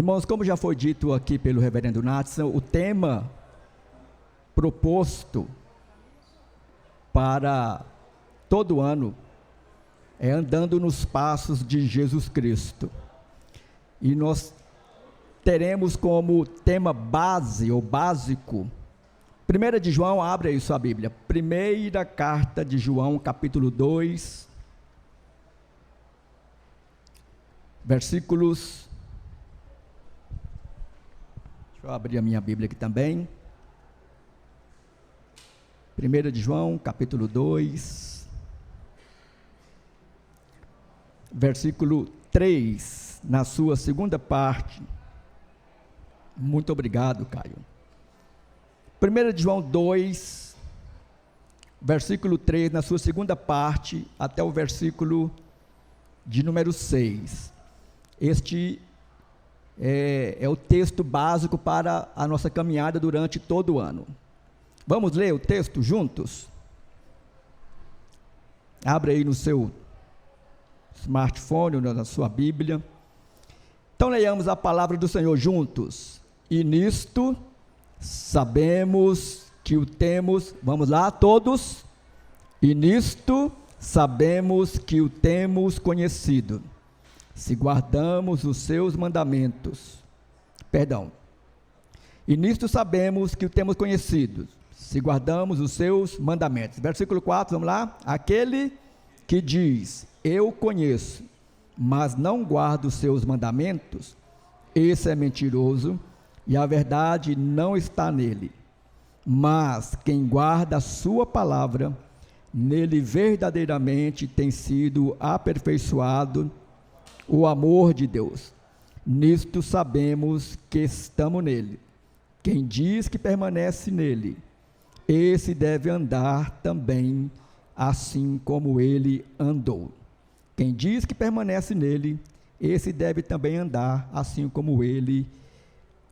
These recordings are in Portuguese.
Irmãos, como já foi dito aqui pelo reverendo Natson, o tema proposto para todo ano é andando nos passos de Jesus Cristo. E nós teremos como tema base ou básico, 1 de João, abre aí sua Bíblia, primeira carta de João, capítulo 2, versículos, deixa eu abrir a minha Bíblia aqui também, 1 de João, capítulo 2, versículo 3, na sua segunda parte. Muito obrigado, Caio. 1 de João 2, versículo 3, na sua segunda parte, até o versículo de número 6. Este é o texto básico para a nossa caminhada durante todo o ano. Vamos ler o texto juntos? Abre aí no seu smartphone ou na sua Bíblia. Então leiamos a palavra do Senhor juntos. E nisto sabemos que o temos, vamos lá todos? E nisto sabemos que o temos conhecido, se guardamos os seus mandamentos. E nisto sabemos que o temos conhecido, se guardamos os seus mandamentos. Versículo 4, vamos lá? Aquele que diz, eu conheço, mas não guardo os seus mandamentos, esse é mentiroso, e a verdade não está nele. Mas quem guarda a sua palavra, nele verdadeiramente tem sido aperfeiçoado o amor de Deus. Nisto sabemos que estamos nele. Quem diz que permanece nele, esse deve andar também assim como ele andou. Quem diz que permanece nele, esse deve também andar assim como ele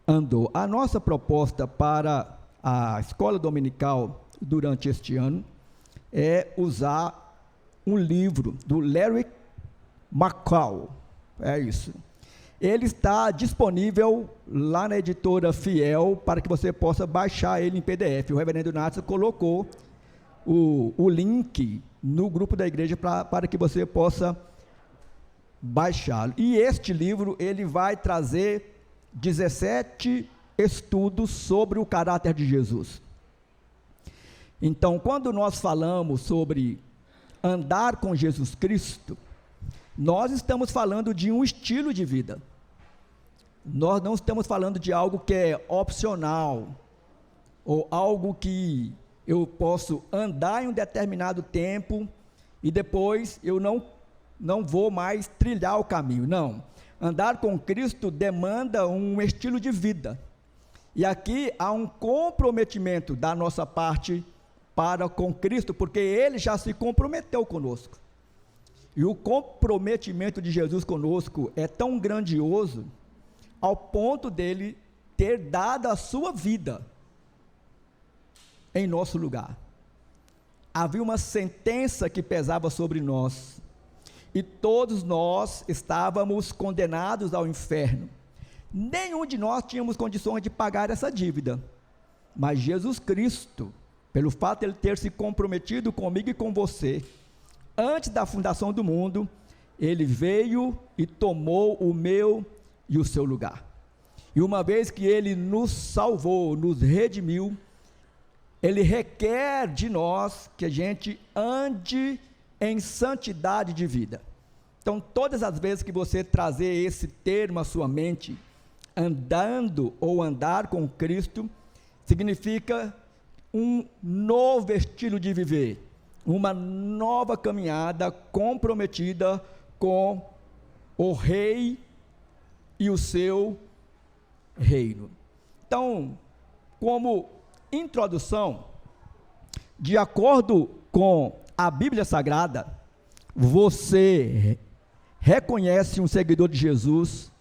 andou. A nossa proposta para a escola dominical durante este ano é usar um livro do Larry McCall. É isso. Ele está disponível lá na editora Fiel para que você possa baixar ele em PDF. O reverendo Natson colocou o link no grupo da igreja para que você possa baixá-lo. E este livro, ele vai trazer 17 estudos sobre o caráter de Jesus. Então, quando nós falamos sobre andar com Jesus Cristo, nós estamos falando de um estilo de vida. Nós não estamos falando de algo que é opcional, ou algo que eu posso andar em um determinado tempo e depois eu não vou mais trilhar o caminho. Não. Andar com Cristo demanda um estilo de vida. E aqui há um comprometimento da nossa parte para com Cristo, porque Ele já se comprometeu conosco. E o comprometimento de Jesus conosco é tão grandioso, ao ponto dele ter dado a sua vida em nosso lugar. Havia uma sentença que pesava sobre nós, e todos nós estávamos condenados ao inferno. Nenhum de nós tínhamos condições de pagar essa dívida, mas Jesus Cristo, pelo fato de Ele ter se comprometido comigo e com você, antes da fundação do mundo, Ele veio e tomou o meu e o seu lugar. E uma vez que Ele nos salvou, nos redimiu, Ele requer de nós que a gente ande em santidade de vida. Então, todas as vezes que você trazer esse termo à sua mente, andando ou andar com Cristo, significa um novo estilo de viver, uma nova caminhada comprometida com o Rei e o seu reino. Então, como introdução, de acordo com a Bíblia Sagrada, você reconhece um seguidor de Jesus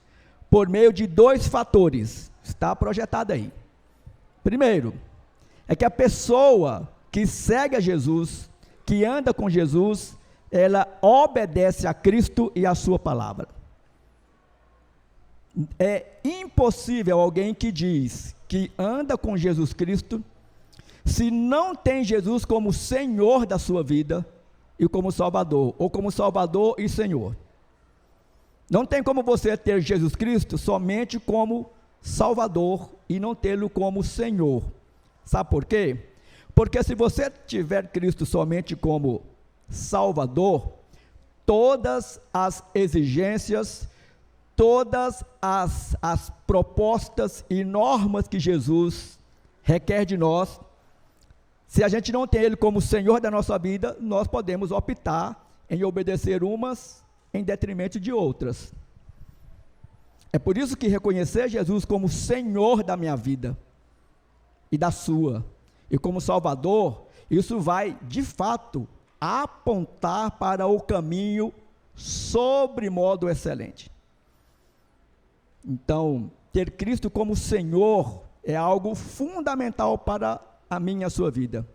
por meio de 2 fatores, está projetado aí. Primeiro, é que a pessoa que segue a Jesus, que anda com Jesus, ela obedece a Cristo e a sua palavra. É impossível alguém que diz que anda com Jesus Cristo, se não tem Jesus como Senhor da sua vida e como Salvador, ou como Salvador e Senhor. Não tem como você ter Jesus Cristo somente como Salvador e não tê-lo como Senhor. Sabe por quê? Porque se você tiver Cristo somente como Salvador, todas as exigências, todas as propostas e normas que Jesus requer de nós, se a gente não tem Ele como Senhor da nossa vida, nós podemos optar em obedecer umas em detrimento de outras. É por isso que reconhecer Jesus como Senhor da minha vida e da sua, e como Salvador, isso vai, de fato, apontar para o caminho sobre modo excelente. Então, ter Cristo como Senhor é algo fundamental para a minha e a sua vida,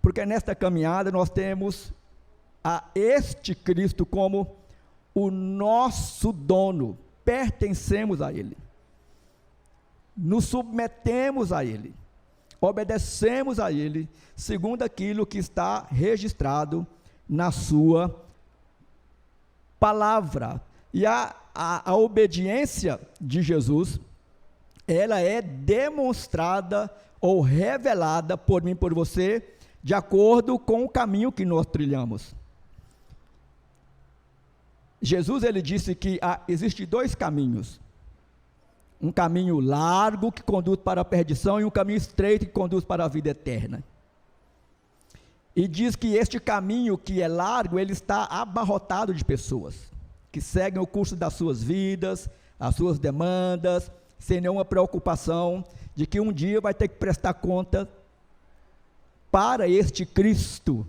porque nesta caminhada nós temos a este Cristo como o nosso dono, pertencemos a Ele, nos submetemos a Ele, obedecemos a Ele, segundo aquilo que está registrado na sua palavra. E a obediência de Jesus, ela é demonstrada ou revelada por mim e por você, de acordo com o caminho que nós trilhamos. Jesus, ele disse que existem dois caminhos, um caminho largo que conduz para a perdição e um caminho estreito que conduz para a vida eterna. E diz que este caminho que é largo, ele está abarrotado de pessoas, que seguem o curso das suas vidas, as suas demandas, sem nenhuma preocupação de que um dia vai ter que prestar conta para este Cristo.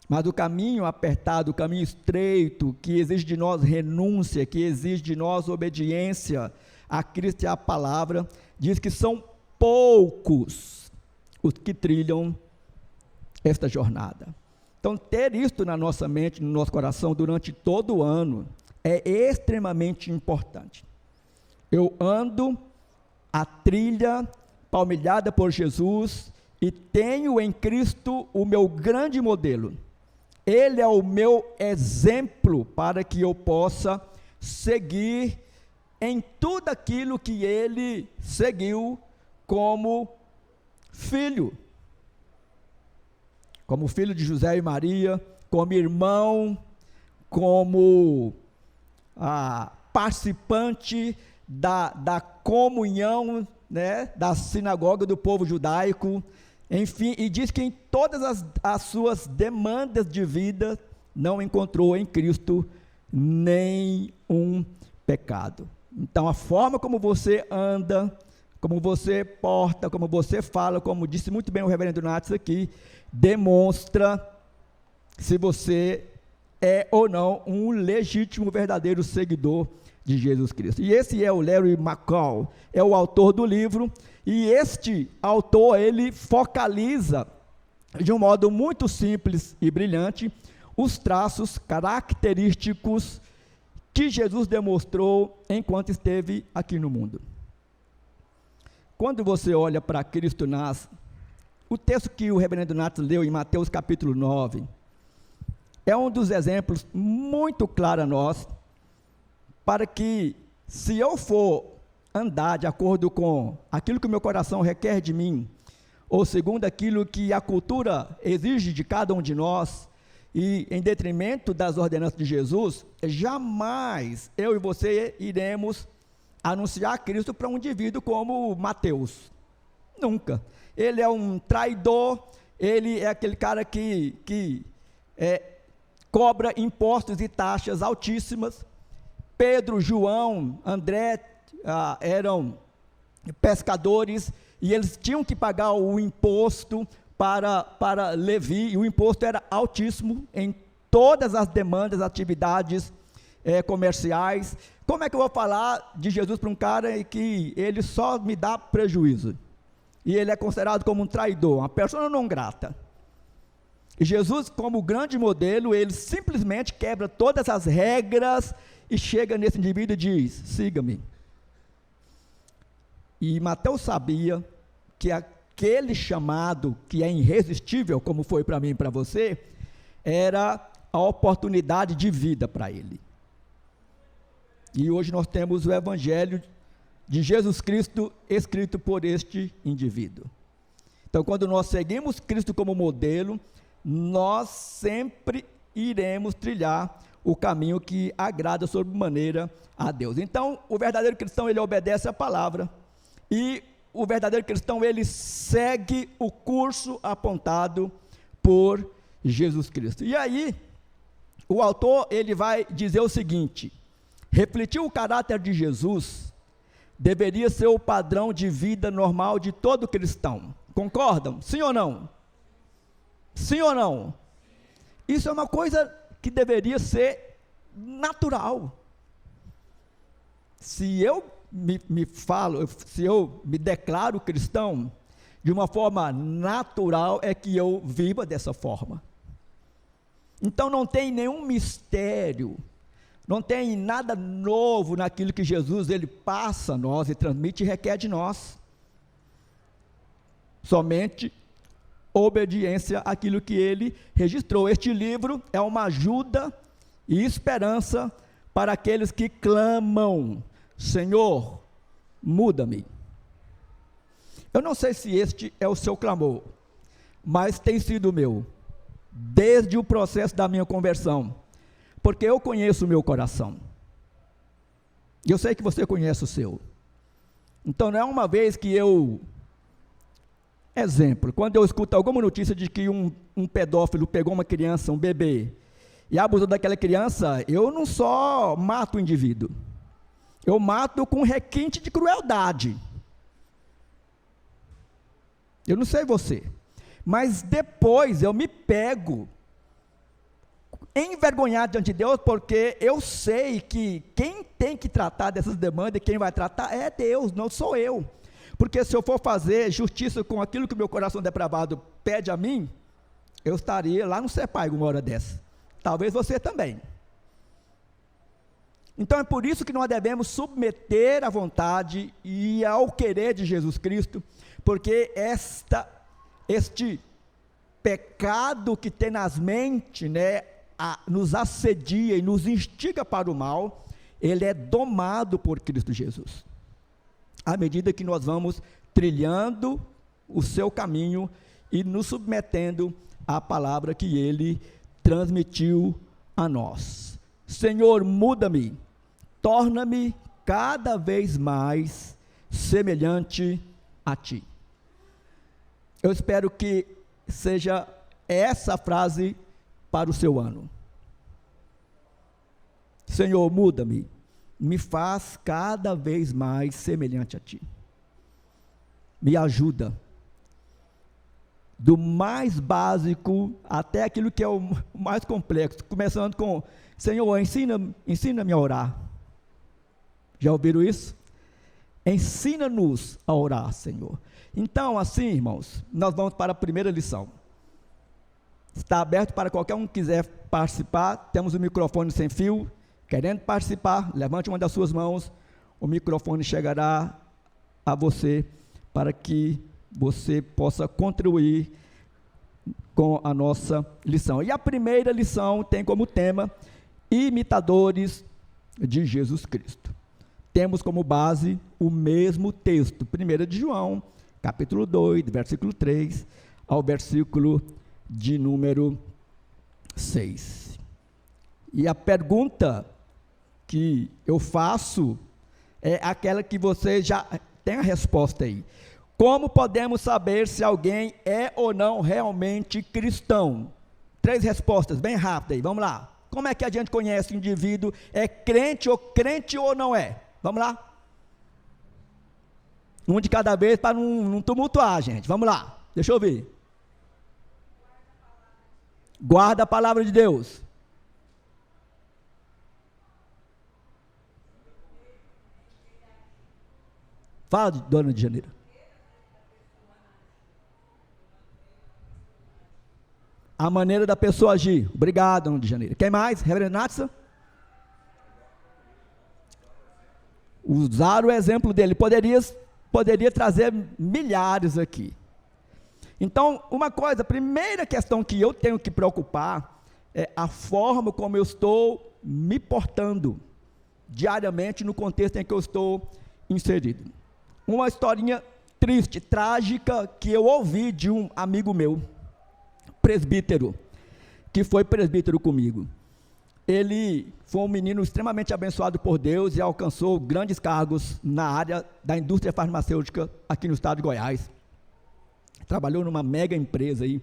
Mas o caminho apertado, o caminho estreito, que exige de nós renúncia, que exige de nós obediência a Cristo e à palavra, diz que são poucos os que trilham esta jornada. Então, ter isto na nossa mente, no nosso coração, durante todo o ano, é extremamente importante. Eu ando a trilha palmilhada por Jesus e tenho em Cristo o meu grande modelo. Ele é o meu exemplo para que eu possa seguir em tudo aquilo que ele seguiu como filho de José e Maria, como irmão, como participante da comunhão, né, da sinagoga do povo judaico, enfim, e diz que em todas as suas demandas de vida, não encontrou em Cristo nenhum pecado. Então, a forma como você anda, como você porta, como você fala, como disse muito bem o reverendo Nates aqui, demonstra se você é ou não um legítimo, verdadeiro seguidor de Jesus Cristo. E esse é o Larry McCall, é o autor do livro, e este autor, ele focaliza de um modo muito simples e brilhante os traços característicos que Jesus demonstrou enquanto esteve aqui no mundo. Quando você olha para Cristo o texto que o reverendo Nato leu em Mateus capítulo 9, é um dos exemplos muito claros a nós, para que, se eu for andar de acordo com aquilo que o meu coração requer de mim, ou segundo aquilo que a cultura exige de cada um de nós, e em detrimento das ordenanças de Jesus, jamais eu e você iremos anunciar Cristo para um indivíduo como Mateus. Nunca. Ele é um traidor, ele é aquele cara que cobra impostos e taxas altíssimas. Pedro, João, André eram pescadores e eles tinham que pagar o imposto para Levi, e o imposto era altíssimo em todas as demandas, atividades comerciais. Como é que eu vou falar de Jesus para um cara que ele só me dá prejuízo? E ele é considerado como um traidor, uma pessoa não grata. E Jesus, como grande modelo, ele simplesmente quebra todas as regras e chega nesse indivíduo e diz: siga-me. E Mateus sabia que aquele chamado, que é irresistível, como foi para mim e para você, era a oportunidade de vida para ele. E hoje nós temos o Evangelho de Jesus Cristo escrito por este indivíduo. Então, quando nós seguimos Cristo como modelo, nós sempre iremos trilhar o caminho que agrada sobremaneira a Deus. Então, o verdadeiro cristão, ele obedece a palavra, e o verdadeiro cristão, ele segue o curso apontado por Jesus Cristo. E aí, o autor, ele vai dizer o seguinte: refletir o caráter de Jesus deveria ser o padrão de vida normal de todo cristão. Concordam? Sim ou não? Sim ou não? Isso é uma coisa que deveria ser natural. Se eu se eu me declaro cristão, de uma forma natural é que eu viva dessa forma. Então não tem nenhum mistério, não tem nada novo naquilo que Jesus ele passa a nós e transmite e requer de nós. Somente obediência àquilo que ele registrou. Este livro é uma ajuda e esperança para aqueles que clamam: Senhor, muda-me. Eu não sei se este é o seu clamor, mas tem sido o meu, desde o processo da minha conversão, porque eu conheço o meu coração, e eu sei que você conhece o seu. Então não é uma vez que exemplo, quando eu escuto alguma notícia de que um pedófilo pegou uma criança, um bebê, e abusou daquela criança, eu não só mato o indivíduo, eu mato com requinte de crueldade. Eu não sei você, mas depois eu me pego envergonhado diante de Deus, porque eu sei que quem tem que tratar dessas demandas, quem vai tratar é Deus, não sou eu. Porque se eu for fazer justiça com aquilo que o meu coração depravado pede a mim, eu estaria lá no CEPAI uma hora dessa. Talvez você também. Então é por isso que nós devemos submeter à vontade e ao querer de Jesus Cristo, porque este pecado que tem nas mentes, né, nos assedia e nos instiga para o mal, ele é domado por Cristo Jesus. À medida que nós vamos trilhando o seu caminho e nos submetendo à palavra que ele transmitiu a nós. Senhor, muda-me, torna-me cada vez mais semelhante a ti. Eu espero que seja essa frase para o seu ano. Senhor, muda-me, me faz cada vez mais semelhante a ti. Me ajuda, do mais básico até aquilo que é o mais complexo, começando com: Senhor, ensina-me a orar. Já ouviram isso? Ensina-nos a orar, Senhor. Então, assim, irmãos, nós vamos para a primeira lição. Está aberto para qualquer um que quiser participar. Temos o microfone sem fio. Querendo participar, levante uma das suas mãos, o microfone chegará a você, para que você possa contribuir com a nossa lição. E a primeira lição tem como tema: imitadores de Jesus Cristo. Temos como base o mesmo texto, 1 de João, capítulo 2, versículo 3, ao versículo de número 6. E a pergunta que eu faço é aquela que você já tem a resposta aí. Como podemos saber se alguém é ou não realmente cristão? 3 respostas, bem rápidas aí, vamos lá. Como é que a gente conhece o indivíduo, é crente ou não é? Vamos lá? Um de cada vez para não tumultuar, gente. Vamos lá, deixa eu ver. Guarda a palavra de Deus. Fala, dona de Janeiro. A maneira da pessoa agir. Obrigado, dona de Janeiro. Quem mais? Reverendo Natsa? Usar o exemplo dele. Poderias poderia trazer milhares aqui. Então, a primeira questão que eu tenho que preocupar é a forma como eu estou me portando diariamente no contexto em que eu estou inserido. Uma historinha triste, trágica, que eu ouvi de um amigo meu, presbítero, que foi presbítero comigo. Ele foi um menino extremamente abençoado por Deus e alcançou grandes cargos na área da indústria farmacêutica aqui no estado de Goiás. Trabalhou numa mega empresa aí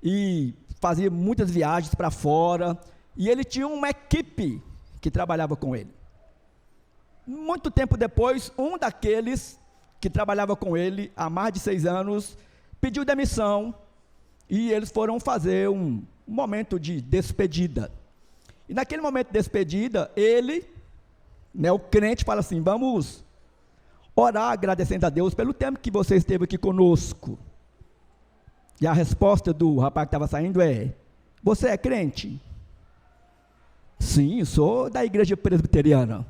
e fazia muitas viagens para fora, e ele tinha uma equipe que trabalhava com ele. Muito tempo depois, um daqueles que trabalhava com ele há mais de 6 anos pediu demissão, e eles foram fazer um momento de despedida. E naquele momento de despedida, ele, o crente, fala assim: vamos orar agradecendo a Deus pelo tempo que você esteve aqui conosco. E a resposta do rapaz que estava saindo é: você é crente? Sim, sou da igreja presbiteriana.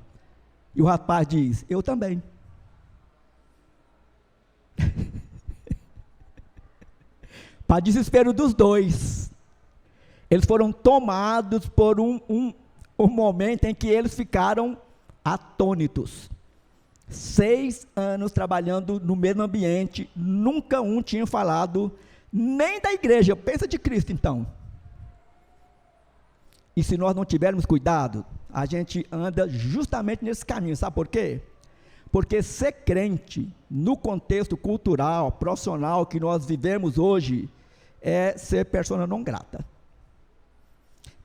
E o rapaz diz: eu também. Para desespero dos dois, eles foram tomados por um momento em que eles ficaram atônitos. 6 anos trabalhando no mesmo ambiente, nunca um tinha falado nem da igreja, pensa de Cristo então. E se nós não tivermos cuidado, a gente anda justamente nesse caminho, sabe por quê? Porque ser crente, no contexto cultural, profissional que nós vivemos hoje, é ser persona não grata.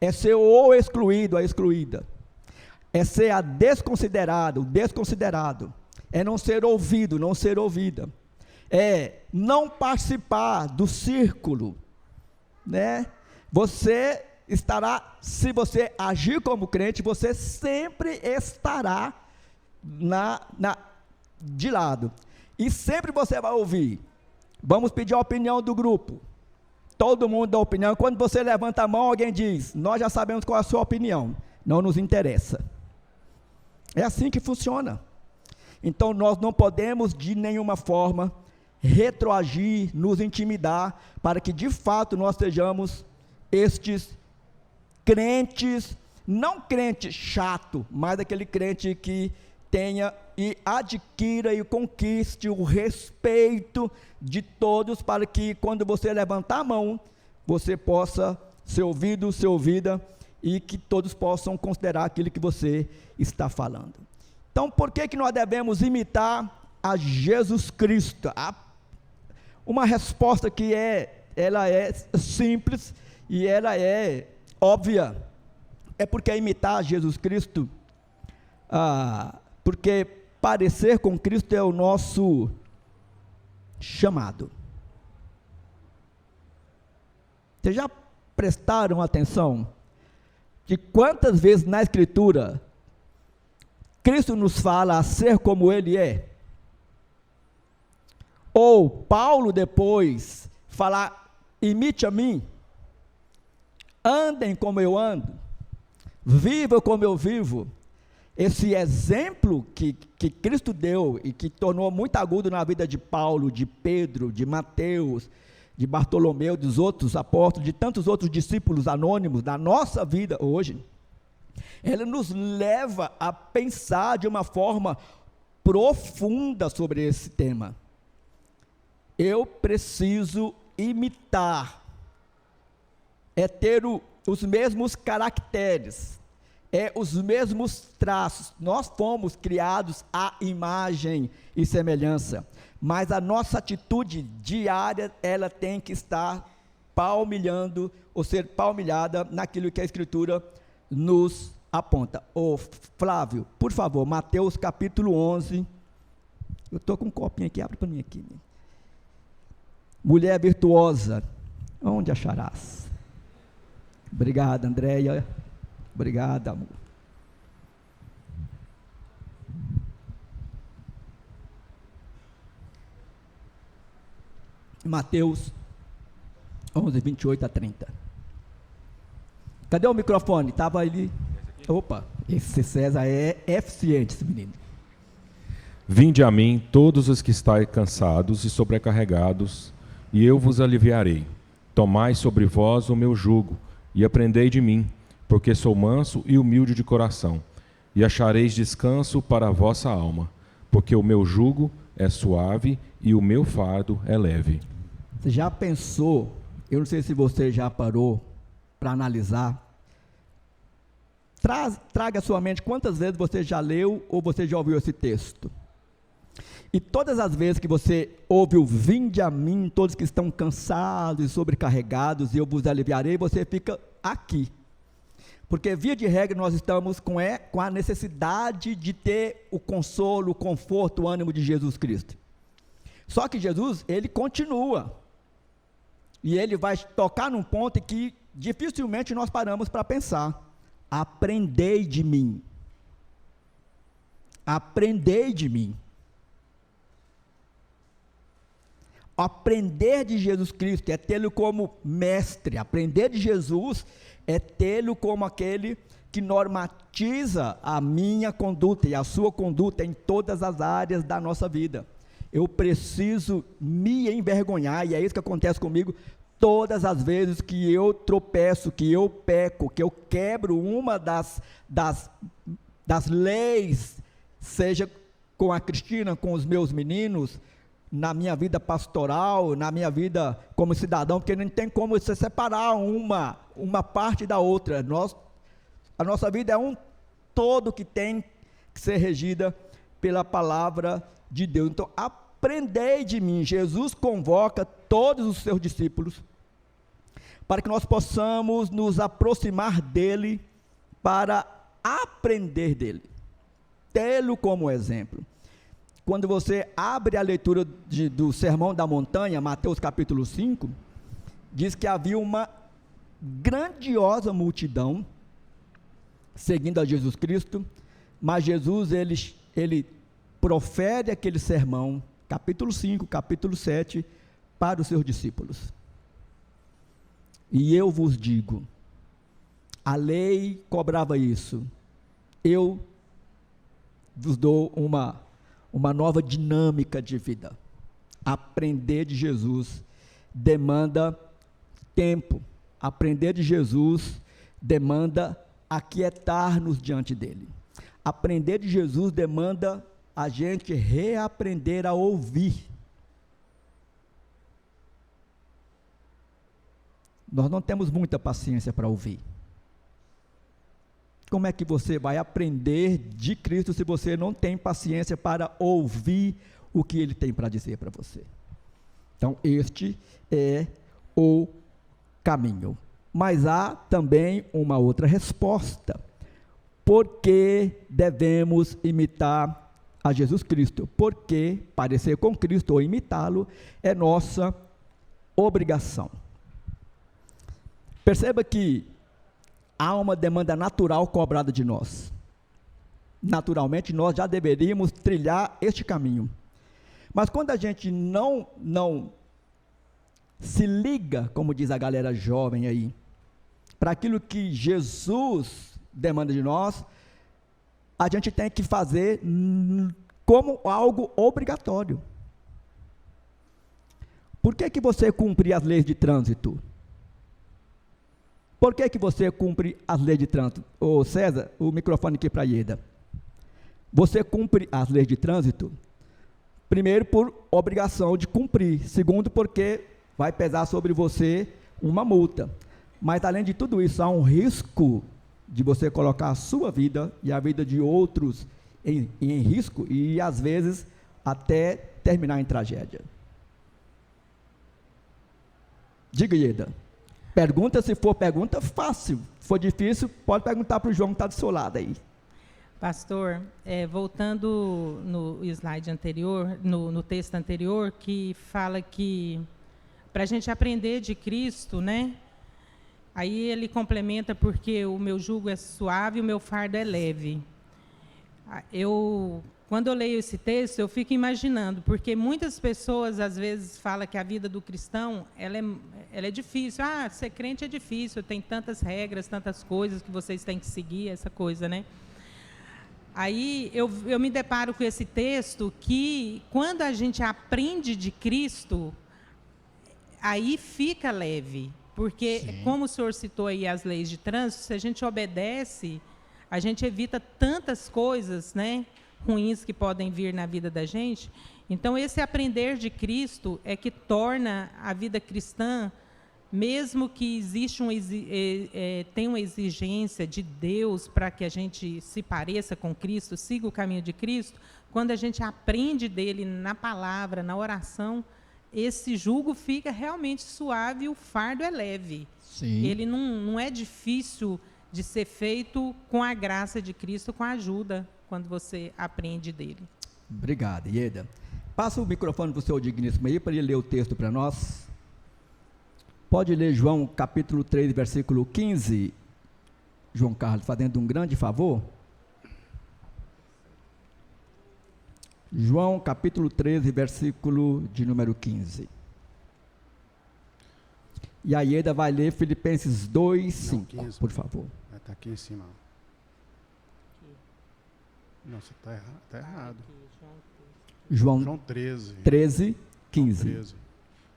É ser o excluído, a excluída. É ser a desconsiderado, o desconsiderado. É não ser ouvido, não ser ouvida. É não participar do círculo, né? Você estará, se você agir como crente, você sempre estará de lado. E sempre você vai ouvir: vamos pedir a opinião do grupo. Todo mundo dá opinião. Quando você levanta a mão, alguém diz: nós já sabemos qual é a sua opinião, não nos interessa. É assim que funciona. Então nós não podemos de nenhuma forma retroagir, nos intimidar, para que de fato nós sejamos estes crentes, não crente chato, mas aquele crente que tenha e adquira e conquiste o respeito de todos, para que quando você levantar a mão, você possa ser ouvido, ser ouvida, e que todos possam considerar aquilo que você está falando. Então, por que nós devemos imitar a Jesus Cristo? Uma resposta que ela é simples e ela é óbvia. É porque imitar Jesus Cristo, porque parecer com Cristo é o nosso chamado. Vocês já prestaram atenção de quantas vezes na Escritura Cristo nos fala a ser como Ele é? Ou Paulo depois falar: imite a mim, andem como eu ando, vivam como eu vivo. Esse exemplo que Cristo deu e que tornou muito agudo na vida de Paulo, de Pedro, de Mateus, de Bartolomeu, dos outros apóstolos, de tantos outros discípulos anônimos da nossa vida hoje, ele nos leva a pensar de uma forma profunda sobre esse tema. Eu preciso imitar, é ter os mesmos caracteres, os mesmos traços. Nós fomos criados à imagem e semelhança, mas a nossa atitude diária, ela tem que estar palmilhando, ou ser palmilhada naquilo que a Escritura nos aponta. Flávio, por favor, Mateus capítulo 11, eu estou com um copinho aqui, abre para mim aqui. Mulher virtuosa, onde acharás? Obrigado, Andréia. Obrigado, amor. Mateus 11, 28 a 30. Cadê o microfone? Estava ali. Opa, esse César é eficiente, esse menino. Vinde a mim todos os que estáis cansados e sobrecarregados, e eu vos aliviarei. Tomai sobre vós o meu jugo, e aprendei de mim, porque sou manso e humilde de coração, e achareis descanso para a vossa alma, porque o meu jugo é suave e o meu fardo é leve. Você já pensou, eu não sei se você já parou para analisar, traga à sua mente quantas vezes você já leu ou você já ouviu esse texto. E todas as vezes que você ouve o vinde a mim, todos que estão cansados e sobrecarregados, e eu vos aliviarei, você fica aqui. Porque, via de regra, nós estamos com a necessidade de ter o consolo, o conforto, o ânimo de Jesus Cristo. Só que Jesus, ele continua. E ele vai tocar num ponto em que dificilmente nós paramos para pensar. Aprendei de mim. Aprendei de mim. Aprender de Jesus Cristo é tê-lo como mestre. Aprender de Jesus é tê-lo como aquele que normatiza a minha conduta e a sua conduta em todas as áreas da nossa vida. Eu preciso me envergonhar, e é isso que acontece comigo todas as vezes que eu tropeço, que eu peco, que eu quebro uma das leis, seja com a Cristina, com os meus meninos, na minha vida pastoral, na minha vida como cidadão, porque não tem como você separar uma parte da outra. A nossa vida é um todo que tem que ser regida pela palavra de Deus. Então, aprendei de mim. Jesus convoca todos os seus discípulos para que nós possamos nos aproximar dele para aprender dele, tê-lo como exemplo. Quando você abre a leitura do Sermão da Montanha, Mateus capítulo 5, diz que havia uma grandiosa multidão seguindo a Jesus Cristo, mas Jesus, ele profere aquele sermão, capítulo 5, capítulo 7, para os seus discípulos. E eu vos digo, a lei cobrava isso, eu vos dou uma nova dinâmica de vida. Aprender de Jesus demanda tempo. Aprender de Jesus demanda aquietar-nos diante dele. Aprender de Jesus demanda a gente reaprender a ouvir. Nós não temos muita paciência para ouvir. Como é que você vai aprender de Cristo se você não tem paciência para ouvir o que Ele tem para dizer para você? Então, este é o caminho. Mas há também uma outra resposta. Por que devemos imitar a Jesus Cristo? Porque parecer com Cristo ou imitá-lo é nossa obrigação. Perceba que há uma demanda natural cobrada de nós. Naturalmente, nós já deveríamos trilhar este caminho. Mas quando a gente não se liga, como diz a galera jovem aí, para aquilo que Jesus demanda de nós, a gente tem que fazer como algo obrigatório. Por que você cumpre as leis de trânsito? Por que você cumpre as leis de trânsito? Ô César, o microfone aqui para a Ieda. Você cumpre as leis de trânsito, primeiro, por obrigação de cumprir. Segundo, porque vai pesar sobre você uma multa. Mas, além de tudo isso, há um risco de você colocar a sua vida e a vida de outros em risco e, às vezes, até terminar em tragédia. Diga, Ieda. Pergunta, se for pergunta, fácil. Se for difícil, pode perguntar para o João que está do seu lado aí. Pastor, voltando no slide anterior, no texto anterior, que fala que para a gente aprender de Cristo, né? Aí ele complementa, porque o meu jugo é suave e o meu fardo é leve. Quando eu leio esse texto, eu fico imaginando, porque muitas pessoas, às vezes, falam que a vida do cristão, ela é difícil. Ah, ser crente é difícil, tem tantas regras, tantas coisas que vocês têm que seguir, essa coisa, né? Aí eu me deparo com esse texto que, quando a gente aprende de Cristo, aí fica leve. Porque, Sim. como o senhor citou aí as leis de trânsito, se a gente obedece, a gente evita tantas coisas, né, ruins que podem vir na vida da gente. Então, esse aprender de Cristo é que torna a vida cristã, mesmo que tenha uma exigência de Deus para que a gente se pareça com Cristo, siga o caminho de Cristo, quando a gente aprende dele na palavra, na oração, esse jugo fica realmente suave e o fardo é leve. Sim. Ele não é difícil de ser feito com a graça de Cristo, com a ajuda, quando você aprende dele. Obrigado, Ieda. Passa o microfone para o seu digníssimo aí, para ele ler o texto para nós. Pode ler João capítulo 3, versículo 15, João Carlos, fazendo um grande favor. João capítulo 13, versículo de número 15. E a Ieda vai ler Filipenses 2, 5, 15, por favor. Está aqui em cima. Nossa, está errado. João 13. 13, 15. 13.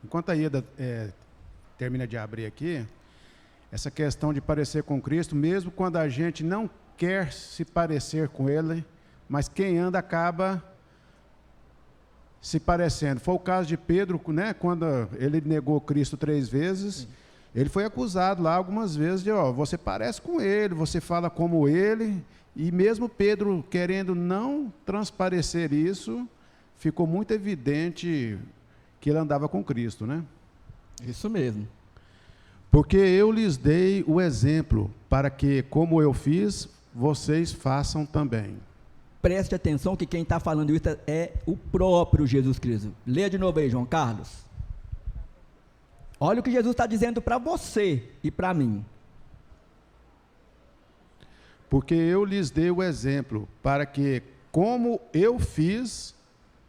Enquanto a Ieda termina de abrir aqui, essa questão de parecer com Cristo, mesmo quando a gente não quer se parecer com Ele, mas quem anda acaba se parecendo. Foi o caso de Pedro, né, quando ele negou Cristo 3 vezes. Sim. Ele foi acusado lá algumas vezes de, você parece com ele, você fala como ele, e mesmo Pedro querendo não transparecer isso, ficou muito evidente que ele andava com Cristo, né? Isso mesmo. Porque eu lhes dei o exemplo, para que, como eu fiz, vocês façam também. Preste atenção que quem está falando isso é o próprio Jesus Cristo. Leia de novo aí, João Carlos. Olha o que Jesus está dizendo para você e para mim. Porque eu lhes dei o exemplo, para que, como eu fiz,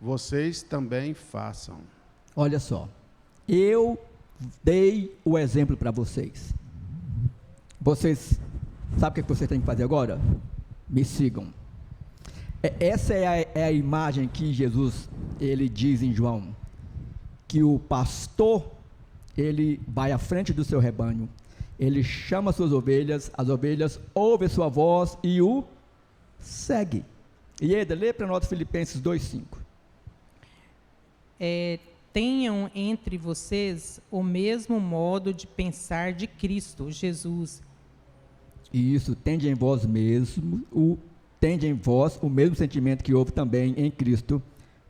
vocês também façam. Olha só, eu dei o exemplo para vocês. Vocês, sabe o que vocês têm que fazer agora? Me sigam. Essa é a imagem que Jesus, ele diz em João, que o pastor, ele vai à frente do seu rebanho, ele chama suas ovelhas, as ovelhas ouvem sua voz e o segue. E Eda, lê para nós Filipenses 2,5. Tenham entre vocês o mesmo modo de pensar de Cristo Jesus. Isso, tende em vós o mesmo sentimento que houve também em Cristo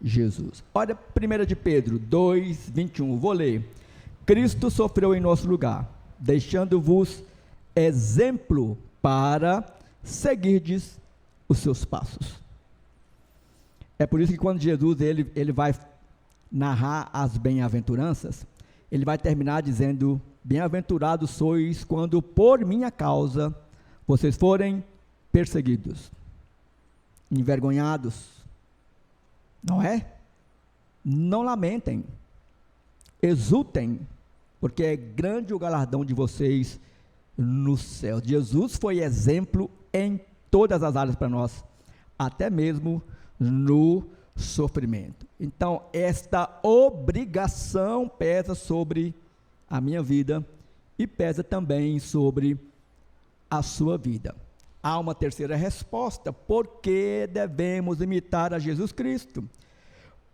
Jesus. Olha 1 de Pedro 2, 21, vou ler. Cristo sofreu em nosso lugar, deixando-vos exemplo para seguirdes os seus passos. É por isso que quando Jesus ele vai narrar as bem-aventuranças, ele vai terminar dizendo: bem-aventurados sois quando por minha causa vocês forem perseguidos, envergonhados, não é? Não lamentem, exultem, porque é grande o galardão de vocês no céu. Jesus foi exemplo em todas as áreas para nós, até mesmo no sofrimento. Então, esta obrigação pesa sobre a minha vida e pesa também sobre a sua vida. Há uma terceira resposta: por que devemos imitar a Jesus Cristo?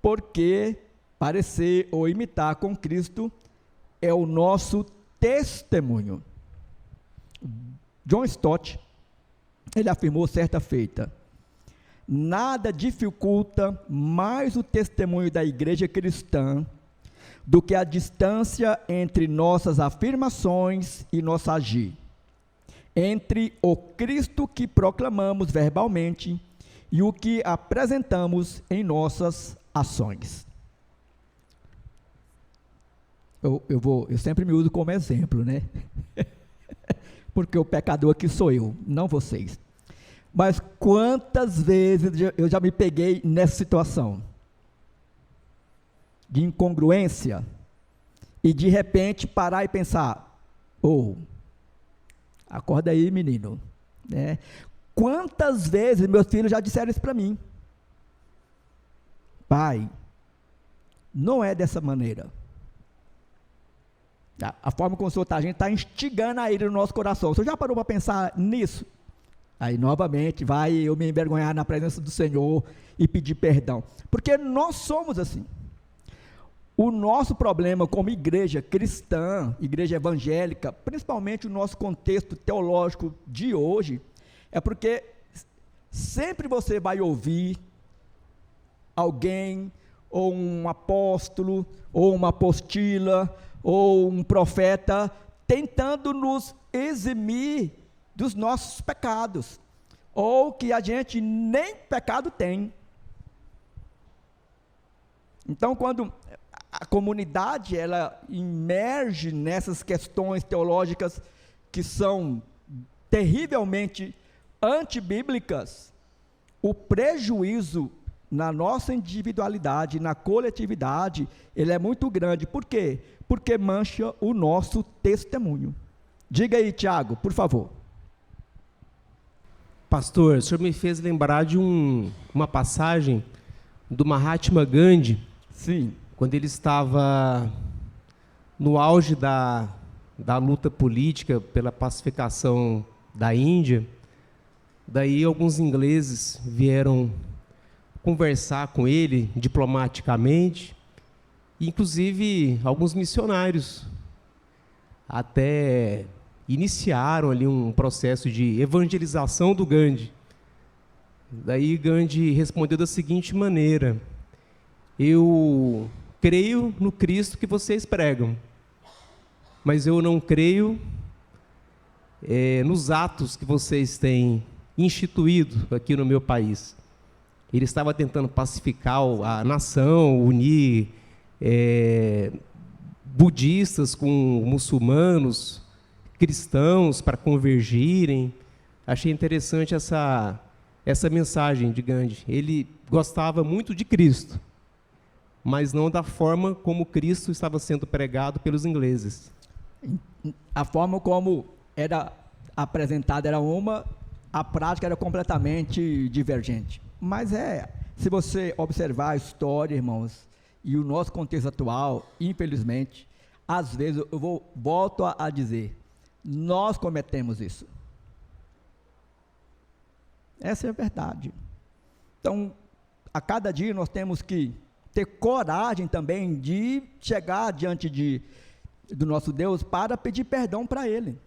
Porque parecer ou imitar com Cristo é o nosso testemunho. John Stott, ele afirmou certa feita: nada dificulta mais o testemunho da igreja cristã do que a distância entre nossas afirmações e nosso agir, entre o Cristo que proclamamos verbalmente e o que apresentamos em nossas ações. Eu sempre me uso como exemplo, né? Porque o pecador aqui sou eu, não vocês. Mas quantas vezes eu já me peguei nessa situação de incongruência e de repente parar e pensar: acorda aí, menino, né? Quantas vezes meus filhos já disseram isso para mim? Pai, não é dessa maneira. A forma como o Senhor está, a gente está instigando a ele no nosso coração. O Senhor já parou para pensar nisso? Aí, novamente, vai eu me envergonhar na presença do Senhor e pedir perdão. Porque nós somos assim. O nosso problema como igreja cristã, igreja evangélica, principalmente o nosso contexto teológico de hoje, é porque sempre você vai ouvir alguém, ou um apóstolo, ou uma apostila, ou um profeta, tentando nos eximir dos nossos pecados, ou que a gente nem pecado tem. Então, quando a comunidade, ela imerge nessas questões teológicas que são terrivelmente antibíblicas, o prejuízo na nossa individualidade, na coletividade, ele é muito grande. Por quê? Porque mancha o nosso testemunho. Diga aí, Tiago, por favor. Pastor, o senhor me fez lembrar de uma passagem do Mahatma Gandhi. Sim. Quando ele estava no auge da luta política pela pacificação da Índia, daí alguns ingleses vieram conversar com ele diplomaticamente, inclusive alguns missionários até iniciaram ali um processo de evangelização do Gandhi. Daí Gandhi respondeu da seguinte maneira: eu creio no Cristo que vocês pregam, mas eu não creio nos atos que vocês têm instituído aqui no meu país. Ele estava tentando pacificar a nação, unir budistas com muçulmanos, cristãos para convergirem. Achei interessante essa mensagem de Gandhi. Ele gostava muito de Cristo, mas não da forma como Cristo estava sendo pregado pelos ingleses. A forma como era apresentada era uma, a prática era completamente divergente. Mas se você observar a história, irmãos, e o nosso contexto atual, infelizmente, às vezes volto a dizer, nós cometemos isso. Essa é a verdade. Então, a cada dia nós temos que ter coragem também de chegar diante do nosso Deus para pedir perdão para Ele.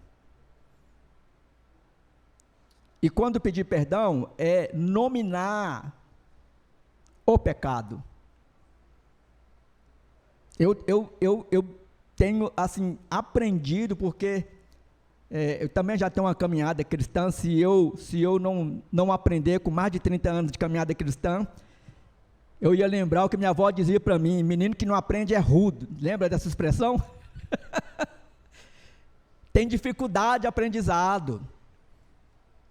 E quando pedir perdão, é nominar o pecado. Eu tenho, assim, aprendido, porque eu também já tenho uma caminhada cristã. Se eu não aprender com mais de 30 anos de caminhada cristã, eu ia lembrar o que minha avó dizia para mim: menino que não aprende é rude. Lembra dessa expressão? Tem dificuldade de aprendizado.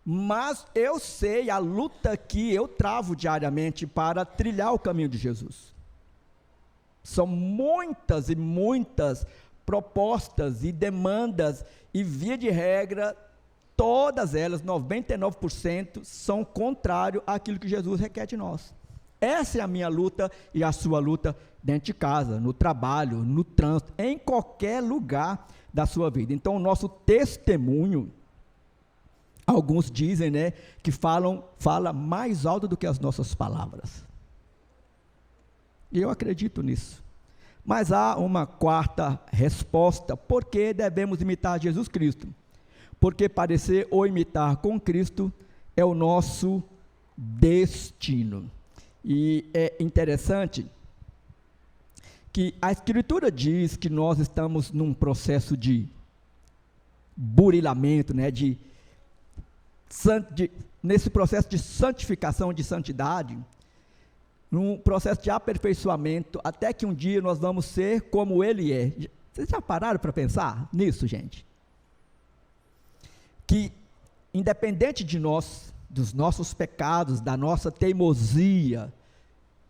Mas eu sei a luta que eu travo diariamente para trilhar o caminho de Jesus. São muitas e muitas propostas e demandas, e via de regra, todas elas, 99%, são contrários àquilo que Jesus requer de nós. Essa é a minha luta e a sua luta dentro de casa, no trabalho, no trânsito, em qualquer lugar da sua vida. Então, o nosso testemunho, alguns dizem, né, que fala mais alto do que as nossas palavras. E eu acredito nisso. Mas há uma quarta resposta: por que devemos imitar Jesus Cristo? Porque parecer ou imitar com Cristo é o nosso destino. E é interessante que a Escritura diz que nós estamos num processo de burilamento, né, nesse processo de santificação, de santidade, num processo de aperfeiçoamento, até que um dia nós vamos ser como Ele é. Vocês já pararam para pensar nisso, gente? Que, independente de nós, dos nossos pecados, da nossa teimosia,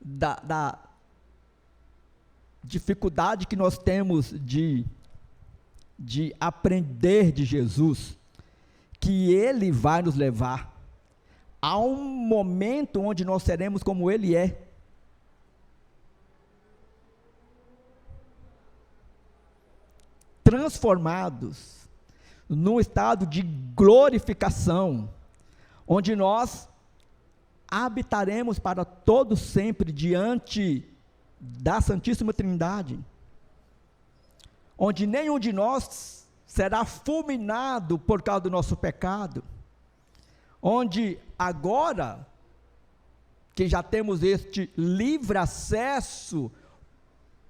da dificuldade que nós temos de aprender de Jesus, que Ele vai nos levar há um momento onde nós seremos como Ele é. Transformados num estado de glorificação, onde nós habitaremos para todo sempre diante da Santíssima Trindade, onde nenhum de nós será fulminado por causa do nosso pecado, onde agora, que já temos este livre acesso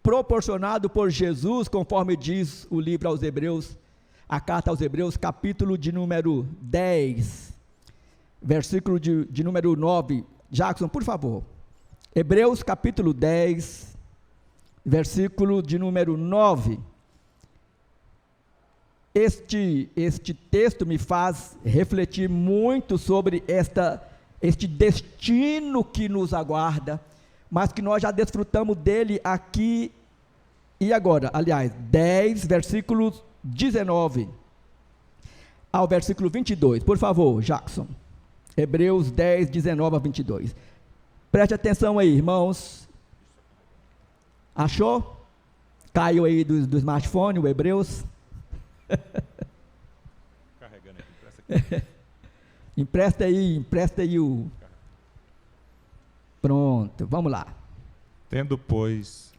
proporcionado por Jesus, conforme diz o livro aos Hebreus, a carta aos Hebreus, capítulo de número 10, versículo de número 9. Jackson, por favor. Hebreus capítulo 10, versículo de número 9. Este texto me faz refletir muito sobre este destino que nos aguarda, mas que nós já desfrutamos dele aqui e agora. Aliás, 10, versículo 19 ao versículo 22. Por favor, Jackson. Hebreus 10, 19 a 22. Preste atenção aí, irmãos. Achou? Caiu aí do smartphone, o Hebreus. Carregando aqui, empresta aí o... Pronto, vamos lá. Tendo, pois,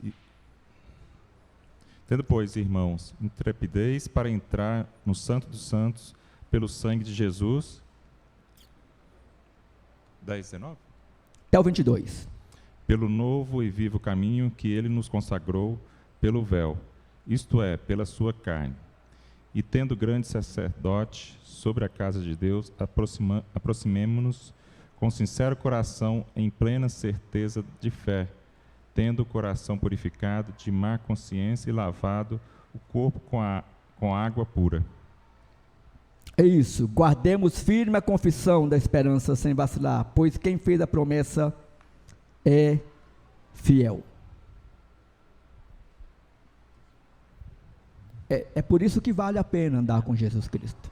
irmãos, intrepidez para entrar no Santo dos Santos pelo sangue de Jesus. 10, 19? Até o 22. Pelo novo e vivo caminho que ele nos consagrou pelo véu, isto é, pela sua carne. E tendo grande sacerdote sobre a casa de Deus, aproximemo-nos com sincero coração, em plena certeza de fé, tendo o coração purificado de má consciência e lavado o corpo com água pura. É isso, guardemos firme a confissão da esperança sem vacilar, pois quem fez a promessa é fiel. É por isso que vale a pena andar com Jesus Cristo.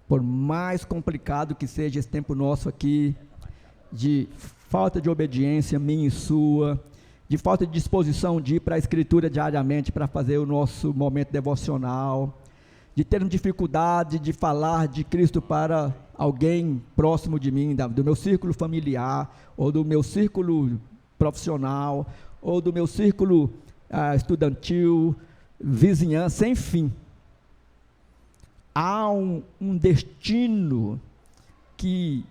Por mais complicado que seja esse tempo nosso aqui, de falta de obediência minha e sua, de falta de disposição de ir para a Escritura diariamente para fazer o nosso momento devocional, de termos dificuldade de falar de Cristo para alguém próximo de mim, do meu círculo familiar, ou do meu círculo profissional, ou do meu círculo estudantil, vizinhança, enfim. Há um destino que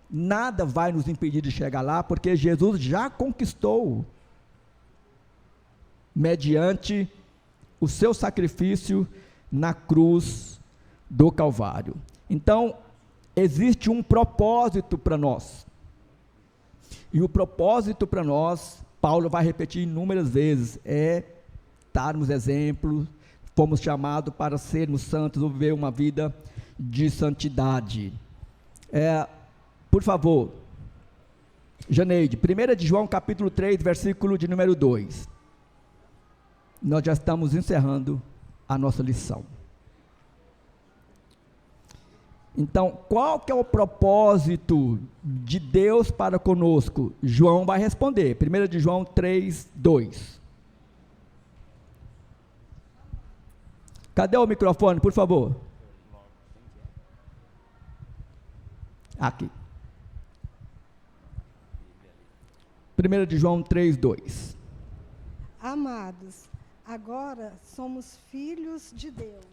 nada vai nos impedir de chegar lá, porque Jesus já conquistou, mediante o seu sacrifício na cruz do Calvário. Então, existe um propósito para nós. E o propósito para nós, Paulo vai repetir inúmeras vezes, é darmos exemplo. Fomos chamados para sermos santos, ou viver uma vida de santidade. Por favor, Janeide, 1 de João capítulo 3, versículo de número 2. Nós já estamos encerrando a nossa lição. Então, qual que é o propósito de Deus para conosco? João vai responder, 1 de João 3, 2. Cadê o microfone, por favor? Aqui. 1 de João 3, 2. Amados, agora somos filhos de Deus.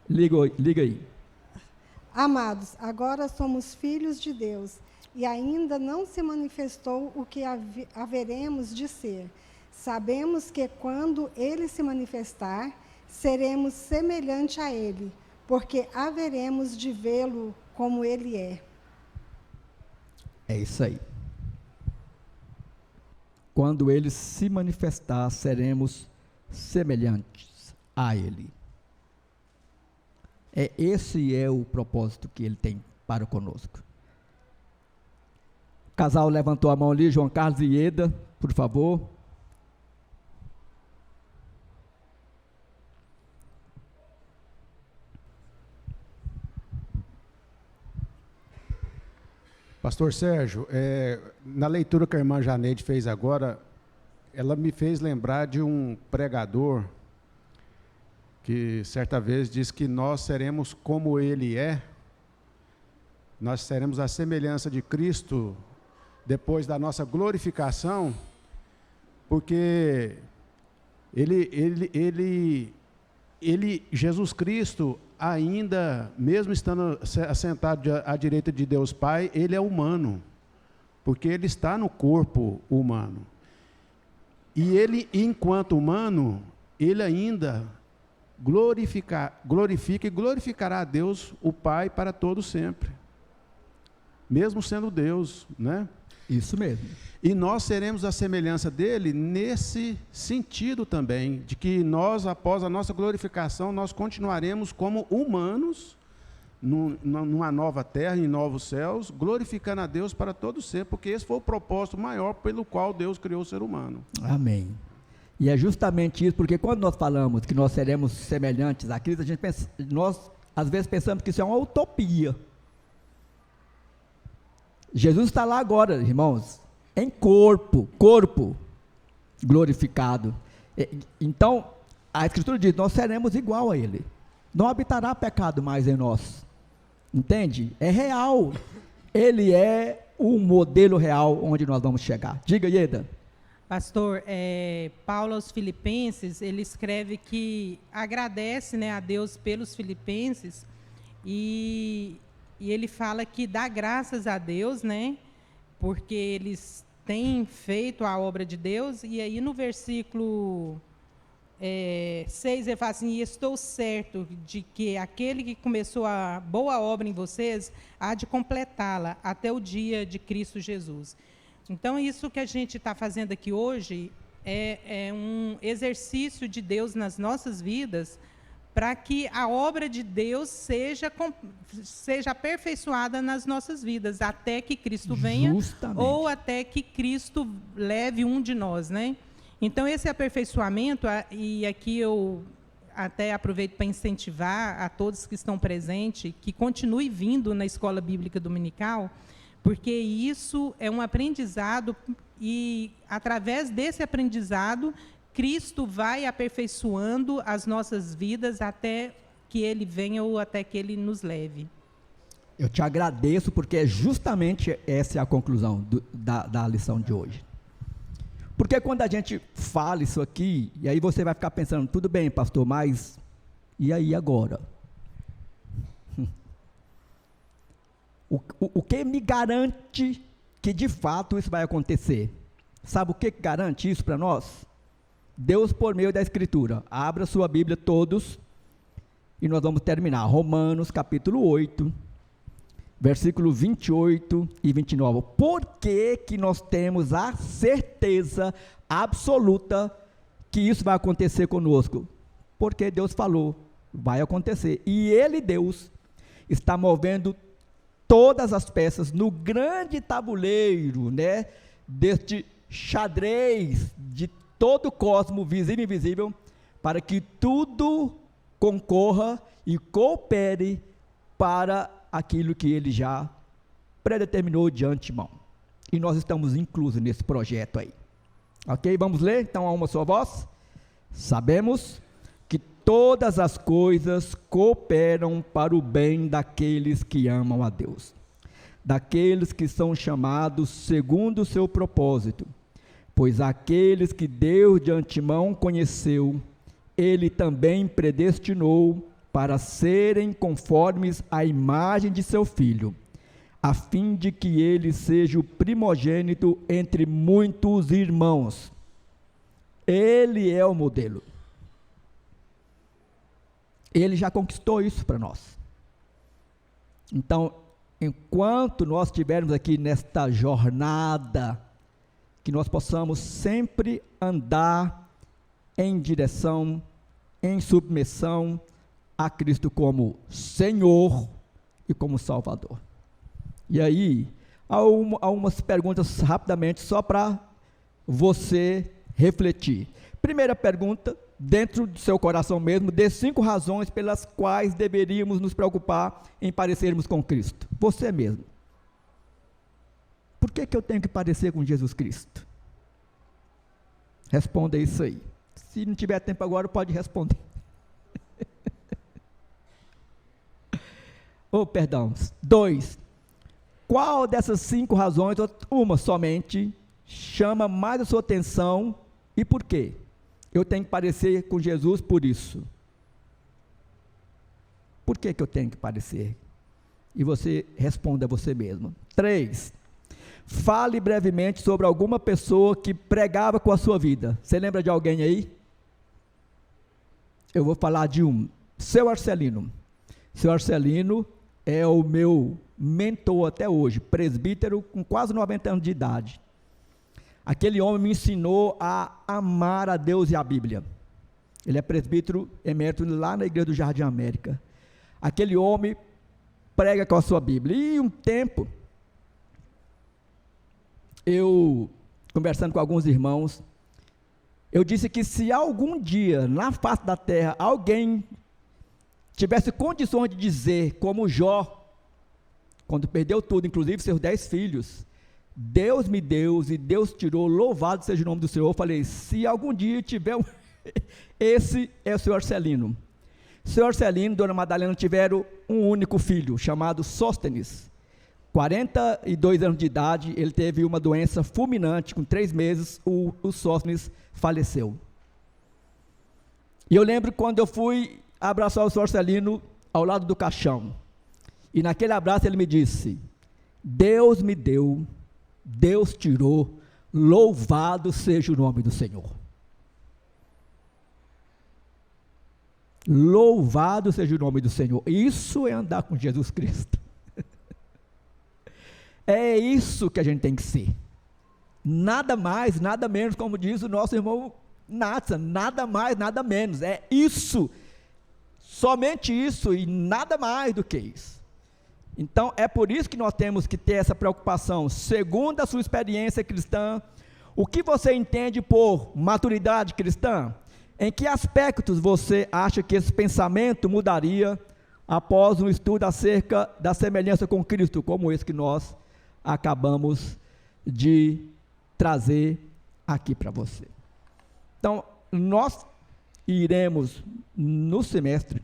Liga aí. Amados, agora somos filhos de Deus, e ainda não se manifestou o que haveremos de ser. Sabemos que quando Ele se manifestar, seremos semelhante a Ele, porque haveremos de vê-lo como Ele é. É isso aí. Quando Ele se manifestar, seremos semelhantes a Ele. Esse é o propósito que Ele tem para conosco. O casal levantou a mão ali, João Carlos e Ieda, por favor. Pastor Sérgio, na leitura que a irmã Janeide fez agora, ela me fez lembrar de um pregador que certa vez disse que nós seremos como ele é, nós seremos a semelhança de Cristo depois da nossa glorificação, porque Jesus Cristo, ainda, mesmo estando assentado à direita de Deus Pai, ele é humano, porque ele está no corpo humano. E ele, enquanto humano, ele ainda glorifica e glorificará a Deus, o Pai, para todo sempre. Mesmo sendo Deus, né? Isso mesmo. E nós seremos a semelhança dele nesse sentido também, de que nós, após a nossa glorificação, nós continuaremos como humanos, numa nova terra, em novos céus, glorificando a Deus para todo sempre, porque esse foi o propósito maior pelo qual Deus criou o ser humano. Amém. E é justamente isso, porque quando nós falamos que nós seremos semelhantes a Cristo, nós às vezes pensamos que isso é uma utopia. Jesus está lá agora, irmãos, em corpo glorificado. Então, a Escritura diz, nós seremos igual a Ele. Não habitará pecado mais em nós. Entende? É real. Ele é o modelo real onde nós vamos chegar. Diga, Ieda. Pastor, Paulo aos Filipenses, ele escreve que agradece, né, a Deus pelos filipenses e ele fala que dá graças a Deus, né, porque eles têm feito a obra de Deus, e aí no versículo 6 ele fala assim, e estou certo de que aquele que começou a boa obra em vocês, há de completá-la até o dia de Cristo Jesus. Então, isso que a gente está fazendo aqui hoje é um exercício de Deus nas nossas vidas, para que a obra de Deus seja aperfeiçoada nas nossas vidas, até que Cristo venha, justamente, ou até que Cristo leve um de nós, né? Então, esse aperfeiçoamento, e aqui eu até aproveito para incentivar a todos que estão presentes, que continue vindo na Escola Bíblica Dominical, porque isso é um aprendizado, e através desse aprendizado, Cristo vai aperfeiçoando as nossas vidas até que Ele venha ou até que Ele nos leve. Eu te agradeço, porque justamente essa é a conclusão da lição de hoje. Porque quando a gente fala isso aqui, e aí você vai ficar pensando, tudo bem, pastor, mas e aí agora? O que me garante que de fato isso vai acontecer? Sabe o que garante isso para nós? Deus, por meio da Escritura. Abra sua Bíblia todos, e nós vamos terminar. Romanos capítulo 8, versículo 28 e 29. Por que que nós temos a certeza absoluta que isso vai acontecer conosco? Porque Deus falou, vai acontecer. E Ele, Deus, está movendo todas as peças no grande tabuleiro, né, deste xadrez de todo o cosmos, visível e invisível, para que tudo concorra e coopere para aquilo que Ele já predeterminou de antemão. E nós estamos inclusos nesse projeto aí. Ok? Vamos ler então a uma só voz? Sabemos que todas as coisas cooperam para o bem daqueles que amam a Deus, daqueles que são chamados segundo o seu propósito. Pois aqueles que Deus de antemão conheceu, Ele também predestinou para serem conformes à imagem de seu Filho, a fim de que Ele seja o primogênito entre muitos irmãos. Ele é o modelo. Ele já conquistou isso para nós. Então, enquanto nós estivermos aqui nesta jornada, que nós possamos sempre andar em direção, em submissão a Cristo como Senhor e como Salvador. E aí, há umas perguntas rapidamente, só para você refletir. Primeira pergunta, dentro do seu coração mesmo, dê 5 razões pelas quais deveríamos nos preocupar em parecermos com Cristo. Você mesmo. Por que eu tenho que parecer com Jesus Cristo? Responda isso aí. Se não tiver tempo agora, pode responder. Perdão. 2. Qual dessas 5 razões, uma somente, chama mais a sua atenção e por quê? Eu tenho que parecer com Jesus por isso. Por que eu tenho que parecer? E você responda a você mesmo. 3. Fale brevemente sobre alguma pessoa que pregava com a sua vida. Você lembra de alguém aí? Eu vou falar de um. Seu Arcelino. Seu Arcelino é o meu mentor até hoje, presbítero com quase 90 anos de idade. Aquele homem me ensinou a amar a Deus e a Bíblia. Ele é presbítero emérito lá na Igreja do Jardim América. Aquele homem prega com a sua Bíblia. E um tempo, eu, conversando com alguns irmãos, eu disse que se algum dia, na face da terra, alguém tivesse condições de dizer, como Jó, quando perdeu tudo, inclusive seus 10 filhos, Deus me deu e Deus tirou, louvado seja o nome do Senhor. Eu falei, se algum dia tiver esse é o senhor Arcelino. O senhor Arcelino e Dona Madalena tiveram um único filho, chamado Sóstenes. 42 anos de idade, ele teve uma doença fulminante, com 3 meses, o Sóstenes faleceu. E eu lembro quando eu fui abraçar o senhor Arcelino ao lado do caixão, e naquele abraço ele me disse, Deus me deu, Deus tirou, louvado seja o nome do Senhor. Louvado seja o nome do Senhor. Isso é andar com Jesus Cristo. É isso que a gente tem que ser. Nada mais, nada menos, como diz o nosso irmão Nathan, nada mais, nada menos. É isso, somente isso e nada mais do que isso. Então, é por isso que nós temos que ter essa preocupação. Segundo a sua experiência cristã, o que você entende por maturidade cristã? Em que aspectos você acha que esse pensamento mudaria após um estudo acerca da semelhança com Cristo, como esse que nós acabamos de trazer aqui para você? Então, nós iremos no semestre,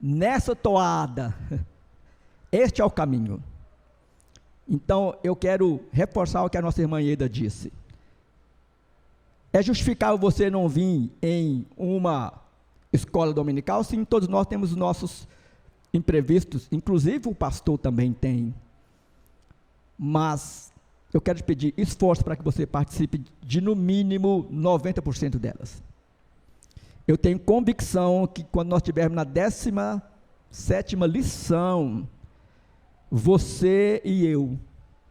nessa toada, este é o caminho. Então, eu quero reforçar o que a nossa irmã Ieda disse. É justificável você não vir em uma escola dominical? Sim, todos nós temos os nossos imprevistos, inclusive o pastor também tem. Mas eu quero te pedir esforço para que você participe de no mínimo 90% delas. Eu tenho convicção que quando nós estivermos na 17ª lição, você e eu,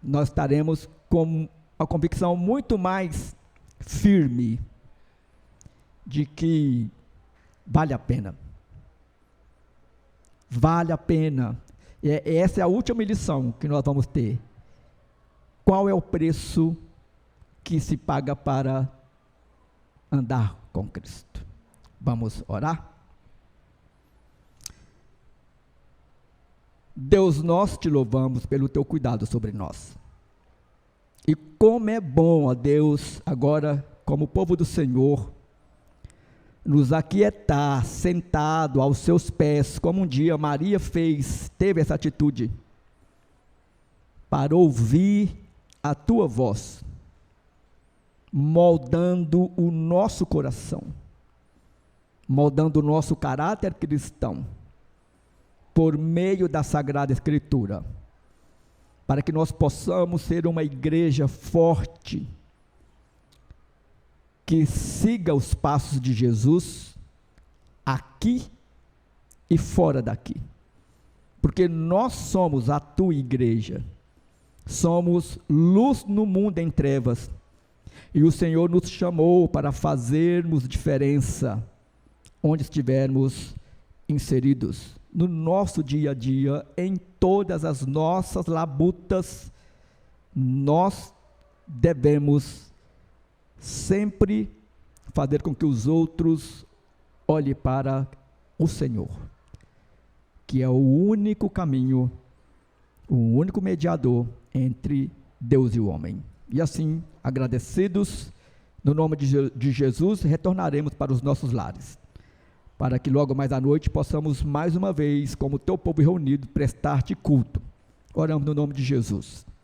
nós estaremos com a convicção muito mais firme de que vale a pena. Vale a pena. Essa é a última lição que nós vamos ter. Qual é o preço que se paga para andar com Cristo? Vamos orar? Deus, nós te louvamos pelo teu cuidado sobre nós. E como é bom, ó Deus, agora, como povo do Senhor, nos aquietar, sentado aos seus pés, como um dia Maria teve essa atitude, para ouvir a tua voz, moldando o nosso coração, moldando o nosso caráter cristão, por meio da Sagrada Escritura, para que nós possamos ser uma igreja forte, que siga os passos de Jesus, aqui e fora daqui, porque nós somos a tua igreja, somos luz no mundo em trevas, e o Senhor nos chamou para fazermos diferença, onde estivermos inseridos, no nosso dia a dia, em todas as nossas labutas, nós devemos sempre fazer com que os outros olhem para o Senhor, que é o único caminho o único mediador entre Deus e o homem. E assim, agradecidos, no nome de Jesus, retornaremos para os nossos lares, para que logo mais à noite possamos mais uma vez, como teu povo reunido, prestar-te culto. Oramos no nome de Jesus.